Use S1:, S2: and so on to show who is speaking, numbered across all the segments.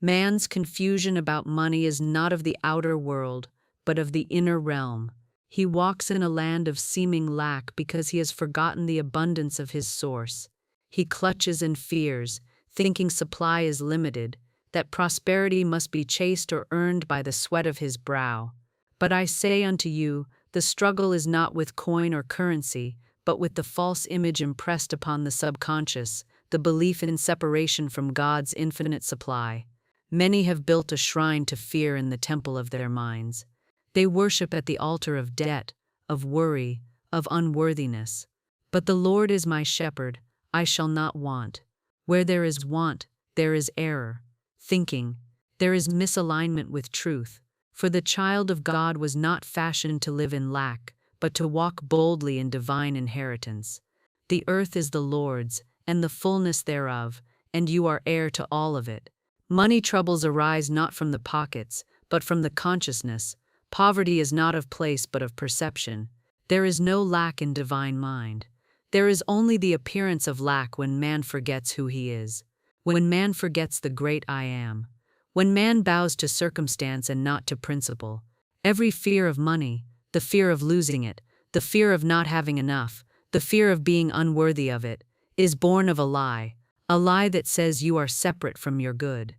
S1: Man's confusion about money is not of the outer world, but of the inner realm. He walks in a land of seeming lack because he has forgotten the abundance of his source. He clutches and fears, thinking supply is limited, that prosperity must be chased or earned by the sweat of his brow. But I say unto you, the struggle is not with coin or currency, but with the false image impressed upon the subconscious, the belief in separation from God's infinite supply. Many have built a shrine to fear in the temple of their minds. They worship at the altar of debt, of worry, of unworthiness. But the Lord is my shepherd, I shall not want. Where there is want, there is error. Thinking, there is misalignment with truth. For the child of God was not fashioned to live in lack, but to walk boldly in divine inheritance. The earth is the Lord's, and the fullness thereof, and you are heir to all of it. Money troubles arise not from the pockets, but from the consciousness. Poverty is not of place but of perception. There is no lack in divine mind. There is only the appearance of lack when man forgets who he is. When man forgets the great I am. When man bows to circumstance and not to principle. Every fear of money, the fear of losing it, the fear of not having enough, the fear of being unworthy of it, is born of a lie that says you are separate from your good.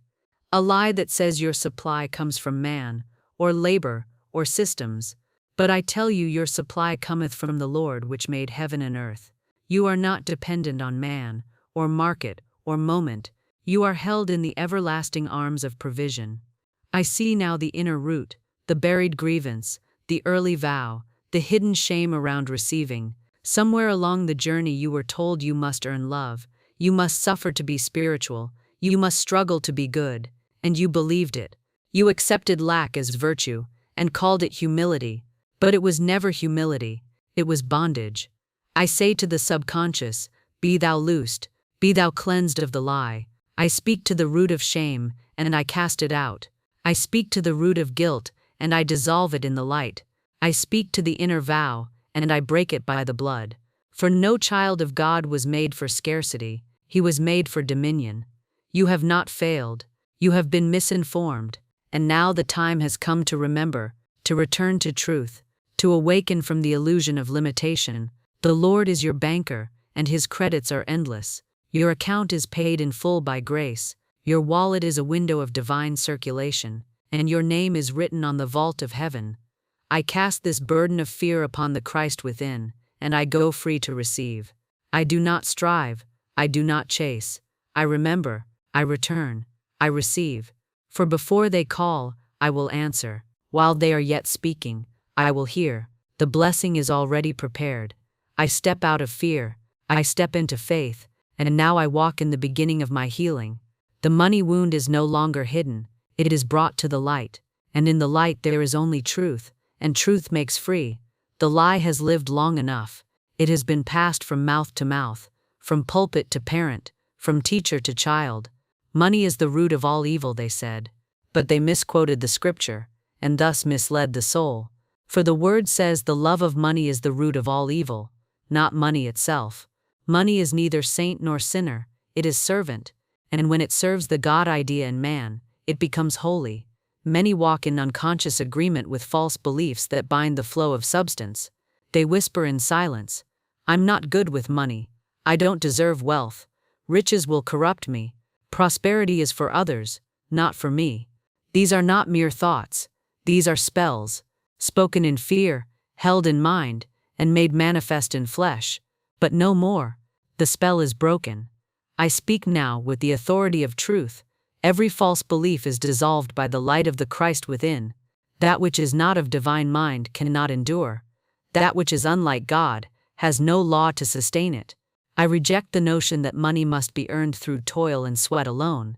S1: A lie that says your supply comes from man, or labor, or systems. But I tell you your supply cometh from the Lord which made heaven and earth. You are not dependent on man, or market, or moment. You are held in the everlasting arms of provision. I see now the inner root, the buried grievance, the early vow, the hidden shame around receiving. Somewhere along the journey you were told you must earn love, you must suffer to be spiritual, you must struggle to be good, and you believed it. You accepted lack as virtue, and called it humility, but it was never humility, it was bondage. I say to the subconscious, be thou loosed, be thou cleansed of the lie. I speak to the root of shame, and I cast it out. I speak to the root of guilt, and I dissolve it in the light. I speak to the inner vow, and I break it by the blood. For no child of God was made for scarcity, he was made for dominion. You have not failed, you have been misinformed, and now the time has come to remember, to return to truth, to awaken from the illusion of limitation. The Lord is your banker, and his credits are endless. Your account is paid in full by grace, your wallet is a window of divine circulation, and your name is written on the vault of heaven. I cast this burden of fear upon the Christ within, and I go free to receive. I do not strive, I do not chase. I remember, I return, I receive. For before they call, I will answer. While they are yet speaking, I will hear. The blessing is already prepared. I step out of fear, I step into faith, and now I walk in the beginning of my healing. The money wound is no longer hidden, it is brought to the light, and in the light there is only truth, and truth makes free. The lie has lived long enough, it has been passed from mouth to mouth, from pulpit to parent, from teacher to child. Money is the root of all evil, they said, but they misquoted the scripture, and thus misled the soul. For the word says the love of money is the root of all evil, not money itself. Money is neither saint nor sinner, it is servant, and when it serves the God idea in man, it becomes holy. Many walk in unconscious agreement with false beliefs that bind the flow of substance. They whisper in silence, I'm not good with money, I don't deserve wealth, riches will corrupt me, prosperity is for others, not for me. These are not mere thoughts, these are spells, spoken in fear, held in mind, and made manifest in flesh. But no more. The spell is broken. I speak now with the authority of truth. Every false belief is dissolved by the light of the Christ within. That which is not of divine mind cannot endure. That which is unlike God has no law to sustain it. I reject the notion that money must be earned through toil and sweat alone.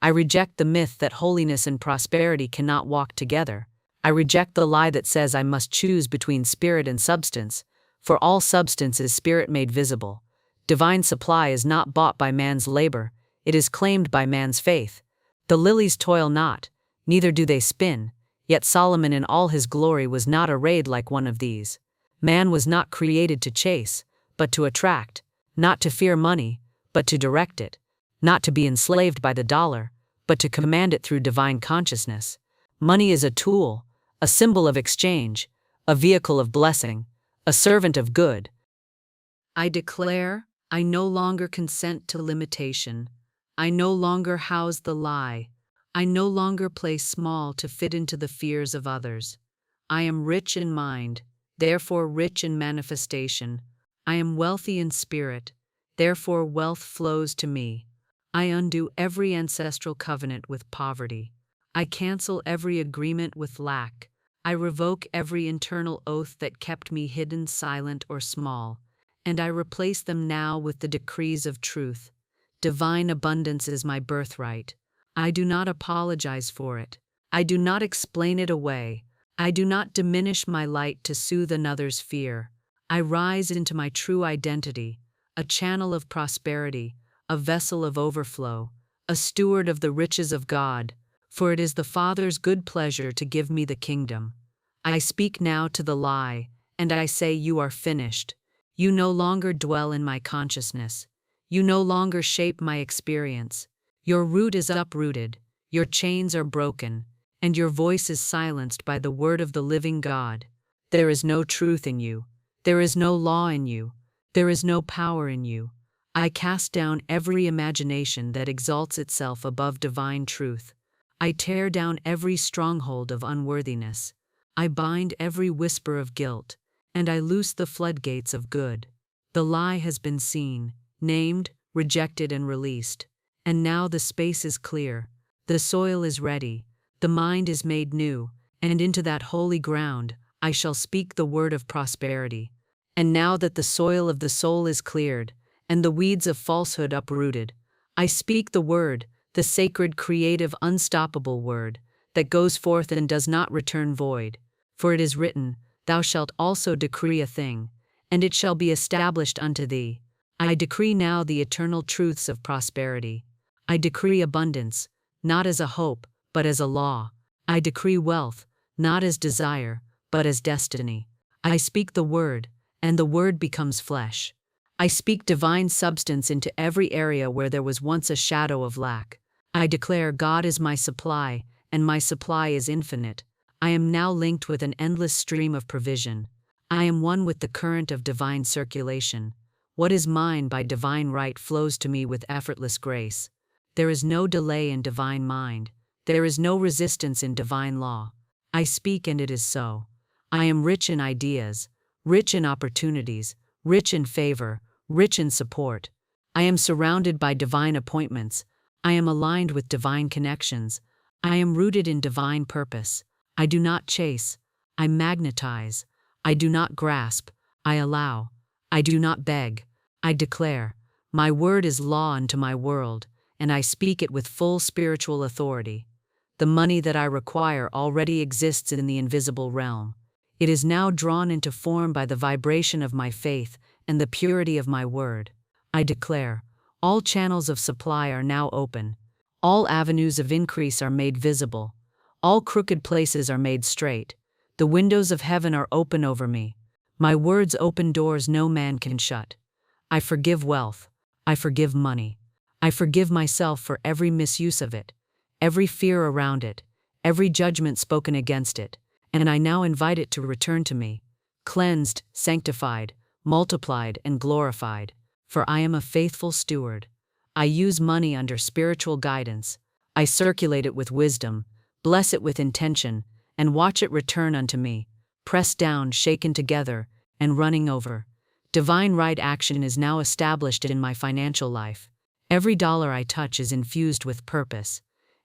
S1: I reject the myth that holiness and prosperity cannot walk together. I reject the lie that says I must choose between spirit and substance, for all substance is spirit made visible. Divine supply is not bought by man's labor, it is claimed by man's faith. The lilies toil not, neither do they spin, yet Solomon in all his glory was not arrayed like one of these. Man was not created to chase, but to attract, not to fear money, but to direct it, not to be enslaved by the dollar, but to command it through divine consciousness. Money is a tool, a symbol of exchange, a vehicle of blessing, a servant of good. I declare, I no longer consent to limitation. I no longer house the lie. I no longer play small to fit into the fears of others. I am rich in mind, therefore rich in manifestation. I am wealthy in spirit, therefore wealth flows to me. I undo every ancestral covenant with poverty. I cancel every agreement with lack. I revoke every internal oath that kept me hidden, silent, or small, and I replace them now with the decrees of truth. Divine abundance is my birthright. I do not apologize for it. I do not explain it away. I do not diminish my light to soothe another's fear. I rise into my true identity, a channel of prosperity, a vessel of overflow, a steward of the riches of God, for it is the Father's good pleasure to give me the kingdom. I speak now to the lie, and I say, you are finished. You no longer dwell in my consciousness. You no longer shape my experience. Your root is uprooted, your chains are broken, and your voice is silenced by the word of the living God. There is no truth in you. There is no law in you. There is no power in you. I cast down every imagination that exalts itself above divine truth. I tear down every stronghold of unworthiness. I bind every whisper of guilt, and I loose the floodgates of good. The lie has been seen, named, rejected, and released. And now the space is clear, the soil is ready, the mind is made new, and into that holy ground I shall speak the word of prosperity. And now that the soil of the soul is cleared, and the weeds of falsehood uprooted, I speak the word, the sacred, creative, unstoppable word, that goes forth and does not return void. For it is written, Thou shalt also decree a thing, and it shall be established unto thee. I decree now the eternal truths of prosperity. I decree abundance, not as a hope, but as a law. I decree wealth, not as desire, but as destiny. I speak the word, and the word becomes flesh. I speak divine substance into every area where there was once a shadow of lack. I declare God is my supply, and my supply is infinite. I am now linked with an endless stream of provision. I am one with the current of divine circulation. What is mine by divine right flows to me with effortless grace. There is no delay in divine mind. There is no resistance in divine law. I speak and it is so. I am rich in ideas, rich in opportunities, rich in favor, rich in support. I am surrounded by divine appointments. I am aligned with divine connections. I am rooted in divine purpose. I do not chase. I magnetize. I do not grasp. I allow. I do not beg. I declare. My word is law unto my world, and I speak it with full spiritual authority. The money that I require already exists in the invisible realm. It is now drawn into form by the vibration of my faith and the purity of my word. I declare, all channels of supply are now open. All avenues of increase are made visible. All crooked places are made straight. The windows of heaven are open over me. My words open doors no man can shut. I forgive wealth. I forgive money. I forgive myself for every misuse of it, every fear around it, every judgment spoken against it, and I now invite it to return to me, cleansed, sanctified, multiplied, and glorified, for I am a faithful steward. I use money under spiritual guidance. I circulate it with wisdom, bless it with intention, and watch it return unto me, pressed down, shaken together, and running over. Divine right action is now established in my financial life. Every dollar I touch is infused with purpose.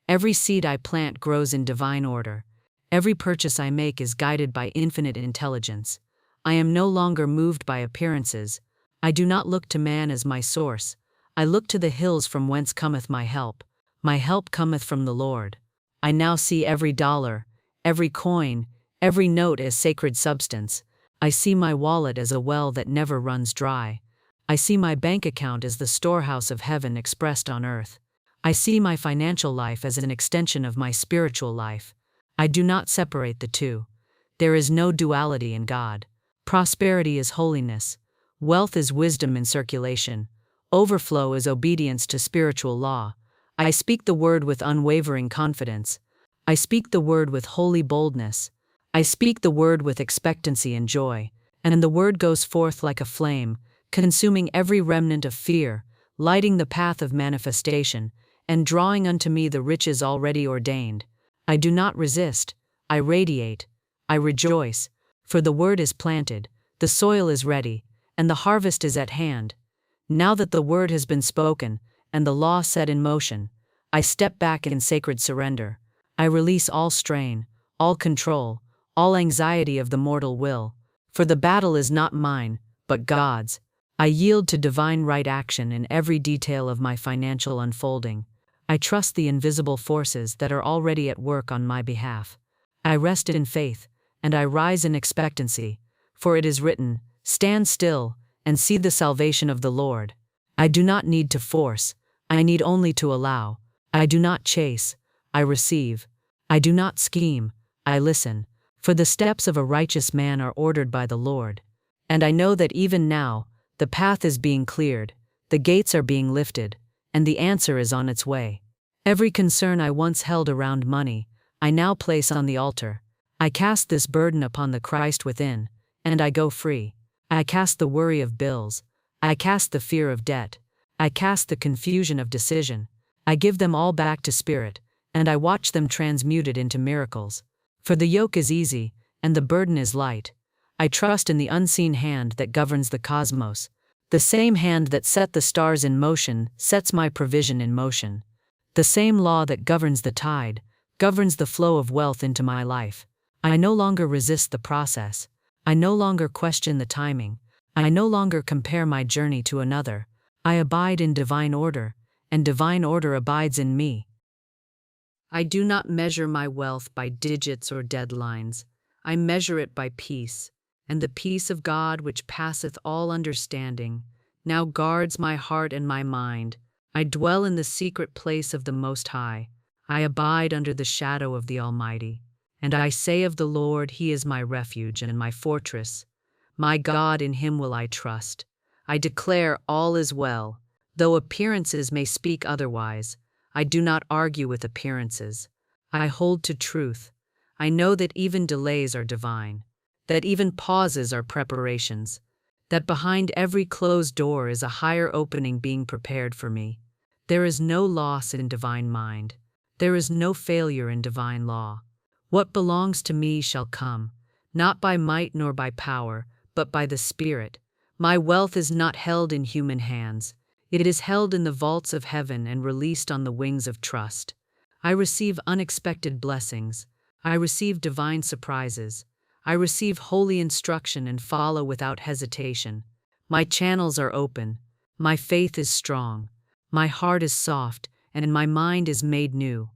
S1: Every seed I plant grows in divine order. Every purchase I make is guided by infinite intelligence. I am no longer moved by appearances. I do not look to man as my source. I look to the hills from whence cometh my help. My help cometh from the Lord. I now see every dollar, every coin, every note as sacred substance. I see my wallet as a well that never runs dry. I see my bank account as the storehouse of heaven expressed on earth. I see my financial life as an extension of my spiritual life. I do not separate the two. There is no duality in God. Prosperity is holiness. Wealth is wisdom in circulation. Overflow is obedience to spiritual law. I speak the word with unwavering confidence. I speak the word with holy boldness. I speak the word with expectancy and joy, and the word goes forth like a flame, consuming every remnant of fear, lighting the path of manifestation, and drawing unto me the riches already ordained. I do not resist, I radiate, I rejoice, for the word is planted, the soil is ready, and the harvest is at hand. Now that the word has been spoken, and the law set in motion, I step back in sacred surrender. I release all strain, all control, all anxiety of the mortal will, for the battle is not mine, but God's. I yield to divine right action in every detail of my financial unfolding. I trust the invisible forces that are already at work on my behalf. I rest in faith, and I rise in expectancy, for it is written, "Stand still, and see the salvation of the Lord." I do not need to force, I need only to allow. I do not chase, I receive. I do not scheme, I listen, for the steps of a righteous man are ordered by the Lord. And I know that even now, the path is being cleared, the gates are being lifted, and the answer is on its way. Every concern I once held around money, I now place on the altar. I cast this burden upon the Christ within, and I go free. I cast the worry of bills. I cast the fear of debt. I cast the confusion of decision. I give them all back to Spirit, and I watch them transmuted into miracles. For the yoke is easy, and the burden is light. I trust in the unseen hand that governs the cosmos. The same hand that set the stars in motion sets my provision in motion. The same law that governs the tide governs the flow of wealth into my life. I no longer resist the process. I no longer question the timing. I no longer compare my journey to another. I abide in divine order, and divine order abides in me. I do not measure my wealth by digits or deadlines. I measure it by peace, and the peace of God which passeth all understanding now guards my heart and my mind. I dwell in the secret place of the Most High. I abide under the shadow of the Almighty. And I say of the Lord, He is my refuge and my fortress. My God, in Him will I trust. I declare all is well. Though appearances may speak otherwise, I do not argue with appearances. I hold to truth. I know that even delays are divine, that even pauses are preparations, that behind every closed door is a higher opening being prepared for me. There is no loss in divine mind. There is no failure in divine law. What belongs to me shall come, not by might nor by power, but by the Spirit. My wealth is not held in human hands. It is held in the vaults of heaven and released on the wings of trust. I receive unexpected blessings. I receive divine surprises. I receive holy instruction and follow without hesitation. My channels are open. My faith is strong. My heart is soft, and my mind is made new.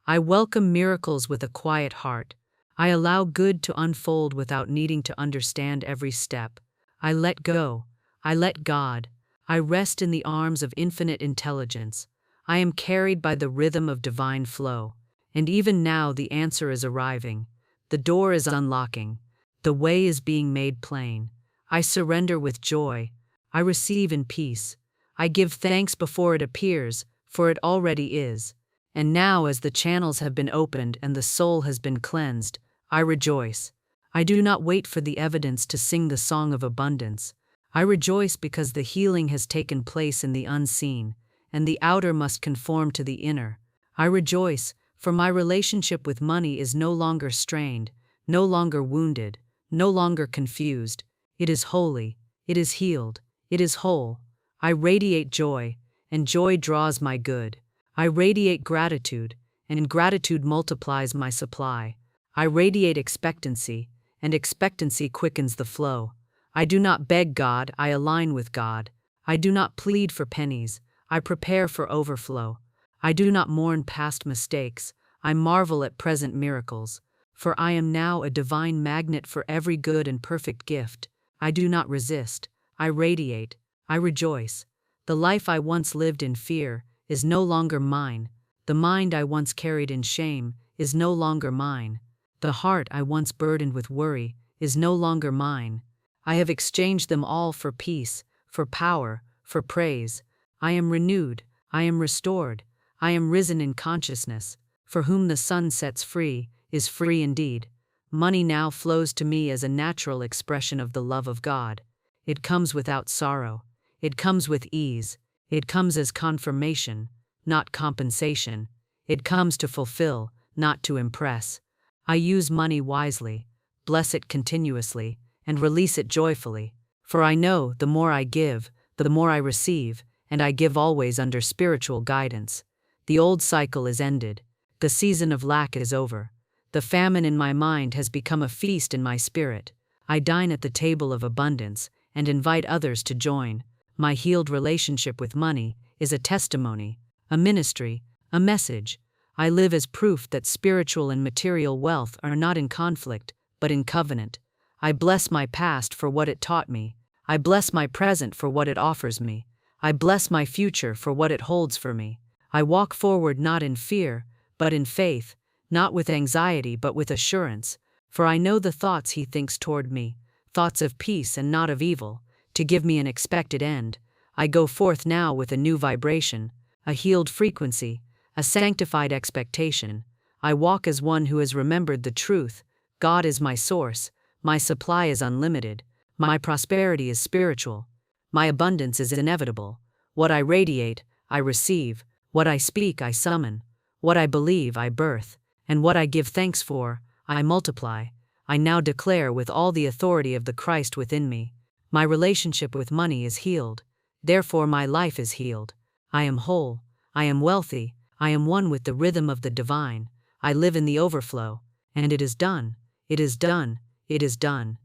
S1: I welcome miracles with a quiet heart. I allow good to unfold without needing to understand every step. I let go. I let God. I rest in the arms of infinite intelligence. I am carried by the rhythm of divine flow. And even now the answer is arriving. The door is unlocking. The way is being made plain. I surrender with joy. I receive in peace. I give thanks before it appears, for it already is. And now as the channels have been opened and the soul has been cleansed, I rejoice. I do not wait for the evidence to sing the song of abundance. I rejoice because the healing has taken place in the unseen, and the outer must conform to the inner. I rejoice, for my relationship with money is no longer strained, no longer wounded, no longer confused. It is holy, it is healed, it is whole. I radiate joy, and joy draws my good. I radiate gratitude, and gratitude multiplies my supply. I radiate expectancy, and expectancy quickens the flow. I do not beg God, I align with God. I do not plead for pennies, I prepare for overflow. I do not mourn past mistakes, I marvel at present miracles. For I am now a divine magnet for every good and perfect gift. I do not resist, I radiate, I rejoice. The life I once lived in fear is no longer mine. The mind I once carried in shame is no longer mine. The heart I once burdened with worry is no longer mine. I have exchanged them all for peace, for power, for praise. I am renewed, I am restored. I am risen in consciousness. For whom the sun sets free is free indeed. Money now flows to me as a natural expression of the love of God. It comes without sorrow. It comes with ease. It comes as confirmation, not compensation. It comes to fulfill, not to impress. I use money wisely, bless it continuously, and release it joyfully. For I know the more I give, the more I receive, and I give always under spiritual guidance. The old cycle is ended. The season of lack is over. The famine in my mind has become a feast in my spirit. I dine at the table of abundance and invite others to join. My healed relationship with money is a testimony, a ministry, a message. I live as proof that spiritual and material wealth are not in conflict, but in covenant. I bless my past for what it taught me. I bless my present for what it offers me. I bless my future for what it holds for me. I walk forward not in fear, but in faith, not with anxiety but with assurance, for I know the thoughts He thinks toward me, thoughts of peace and not of evil, to give me an expected end. I go forth now with a new vibration, a healed frequency, a sanctified expectation. I walk as one who has remembered the truth. God is my source, my supply is unlimited, my prosperity is spiritual, my abundance is inevitable. What I radiate, I receive, what I speak, I summon, what I believe, I birth, and what I give thanks for, I multiply. I now declare with all the authority of the Christ within me, my relationship with money is healed, therefore my life is healed. I am whole, I am wealthy, I am one with the rhythm of the divine, I live in the overflow, and it is done, it is done, it is done.